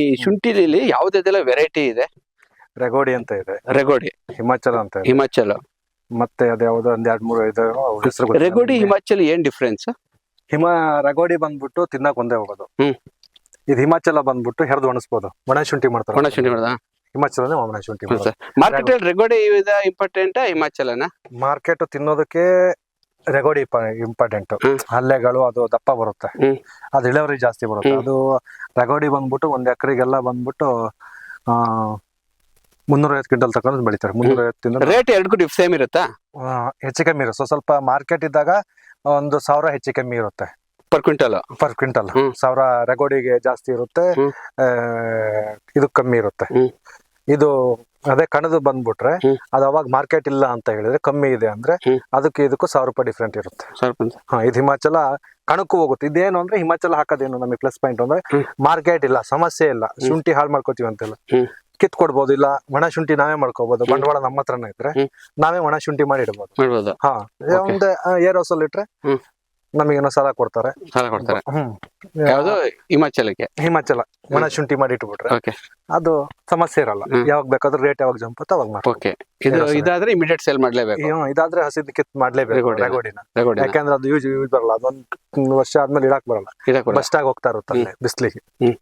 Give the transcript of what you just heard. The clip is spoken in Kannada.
ಈ ಶುಂಠಿಲಿ ಯಾವ್ದೆಲ್ಲ ವೆರೈಟಿ ಇದೆ? ರೆಗೋಡಿ ಅಂತ ಇದೆ, ರೆಗೋಡಿ, ಹಿಮಾಚಲ ಅಂತ ಇದೆ, ಹಿಮಾಚಲ. ಮತ್ತೆ ಅದ್ಯಾವ್ದೋ ಒಂದ್ 2-3 ಇದೆ, ಹೆಸರು ಗೊತ್ತಿಲ್ಲ. ರೆಗೋಡಿ ಹಿಮಾಚಲ್ ಏನ್ ಡಿಫ್ರೆನ್ಸ್? ರೆಗೋಡಿ ಬಂದ್ಬಿಟ್ಟು ತಿನ್ನಕ್ ಒಂದೇ ಹೋಗೋದು. ಹ್ಮ್. ಇದು ಹಿಮಾಚಲ ಬಂದ್ಬಿಟ್ಟು ಹೆರ್ದು ಒಣಸ್ಬೋದು, ಒಣ ಶುಂಠಿ ಮಾಡ್ತಾರೆ. ಒಣ ಶುಂಠಿ ಮಾಡೋದಾ? ಹಿಮಾಚಲನೇ ಒಣ ಶುಂಠಿ ಮಾಡೋದು. ಮಾರ್ಕೆಟ್ ಅಲ್ಲಿ ರೆಗೋಡಿ ಇಂಪಾರ್ಟೆಂಟ್, ಹಿಮಾಚಲನ? ಮಾರ್ಕೆಟ್ ತಿನ್ನೋದಕ್ಕೆ ರೆಗೋಡಿ ಇಂಪಾರ್ಟೆಂಟ್. ಹ್ಮ್. ಹಲ್ಲೆಗಳು ಅದು ದಪ್ಪ ಬರುತ್ತೆ, ಹ್ಮ್. ಅದು ಇಳುವರಿ ಜಾಸ್ತಿ ಬರುತ್ತೆ. ಹ್ಮ್. ಅದು ರೆಗೋಡಿ ಬಂದ್ಬಿಟ್ಟು 1 ಎಕರೆಗೆಲ್ಲ ಬಂದ್ಬಿಟ್ಟು 350 ಕ್ವಿಂಟಲ್ ತಗೊಂಡು ಬೆಳಿತಾರೆ. 350 ರೇಟ್ ಎರಡಕ್ಕೂ ಸೇಮ್ ಇರುತ್ತಾ? ಹೆಚ್ಚು ಕಮ್ಮಿ ಇರುತ್ತೆ. ಸ್ವಲ್ಪ ಮಾರ್ಕೆಟ್ ಇದ್ದಾಗ 1,000 ಹೆಚ್ಚು ಕಮ್ಮಿ ಇರುತ್ತೆ ಪರ್ ಕ್ವಿಂಟಲ್. Per quintal. ಹ್ಮ್. 1,000 ರೆಗೋಡಿಗೆ ಜಾಸ್ತಿ ಇರುತ್ತೆ, ಹ್ಮ್. ಇದು ಕಮ್ಮಿ ಇರುತ್ತೆ. ಹ್ಮ್. ಇದು ಅದೇ ಕಣದು ಬಂದ್ಬಿಟ್ರೆ ಹ್ಮ್. ಅದು ಅವಾಗ ಮಾರ್ಕೆಟ್ ಇಲ್ಲ ಅಂತ ಹೇಳಿದ್ರೆ, ಕಮ್ಮಿ ಇದೆ ಅಂದ್ರೆ ಹ್ಮ್. ಅದಕ್ಕೆ ಇದಕ್ಕೂ 1,000 ರೂಪಾಯಿ ಡಿಫ್ರೆಂಟ್ ಇರುತ್ತೆ. ಇದು ಹಿಮಾಚಲ ಕಣಕ್ಕೂ ಹೋಗುತ್ತೆ. ಇದೇನು ಅಂದ್ರೆ ಹಿಮಾಚಲ ಹಾಕೋದೇನು ನಮಗೆ ಪ್ಲಸ್ ಪಾಯಿಂಟ್ ಅಂದ್ರೆ ಹ್ಮ್. ಮಾರ್ಕೆಟ್ ಇಲ್ಲ, ಸಮಸ್ಯೆ ಇಲ್ಲ. ಶುಂಠಿ ಹಾಳು ಮಾಡ್ಕೋತೀವಿ ಅಂತೆಲ್ಲ, ಹ್ಮ್. ಕಿತ್ ಕೊಡ್ಬೋದು. ಇಲ್ಲ ಒಣ ಶುಂಠಿ ನಾವೇ ಮಾಡ್ಕೋಬಹುದು. ಬಂಡವಾಳ ನಮ್ಮ ಹತ್ರನೇ ಇದ್ರೆ ಹ್ಮ್. ನಾವೇ ಒಣ ಶುಂಠಿ ಮಾಡಿ ಇಡ್ಬೋದು. ಮಾಡ್ಬೋದು. ಹಾ, Okay. ಒಂದು ಏರ್ ಹೌಸ್ ಅಲ್ಲಿ ಇಟ್ರೆ ಹ್ಮ್. ನಮಗೇನೋ ಸಾಲ ಕೊಡ್ತಾರೆ. ಸಾಲ ಕೊಡ್ತಾರೆ. ಹ್ಮ್. ಯಾವ್ದು? ಹಿಮಾಚಲಕ್ಕೆ. ಹಿಮಾಚಲ ಒಣ ಶುಂಠಿ ಮಾಡಿ ಇಟ್ಬಿಟ್ರೆ ಓಕೆ. ಅದು ಸಮಸ್ಯೆ ಇರಲ್ಲ. ಹ್ಮ್. ಯಾವಾಗ ಬೇಕಾದ್ರೂ ರೇಟ್ ಯಾವಾಗ ಜಂಪ್ ಆಗುತ್ತೆ ಅವಾಗ ಮಾಡ್ಬೋದು. ಓಕೆ. ಇದಾದ್ರೆ ಇಮಿಡಿಯೇಟ್ ಸೇಲ್ ಮಾಡ್ಲೇಬೇಕು. ಇದಾದ್ರೆ ಹಸಿದ್ ಕಿತ್ ಮಾಡ್ಲೇಬೇಕು ರೆಗೋಡಿನ. ರೆಗೋಡಿನ. ರೆಗೋಡಿ ಯಾಕಂದ್ರೆ ಅದು ಯೂಸ್ ಬರಲ್ಲ. ಅದೊಂದು ವರ್ಷ ಆದ್ಮೇಲೆ ಇಡಾಕ್ ಬರಲ್ಲ. ಇದಕ್ಕೆ ಬಸ್ಟ್ ಆಗಿ ಹೋಗ್ತಾ ಇರುತ್ತೆ ಅಲ್ಲೇ ಬಿಸ್ಲಿಗೆ. ಹ್ಮ್.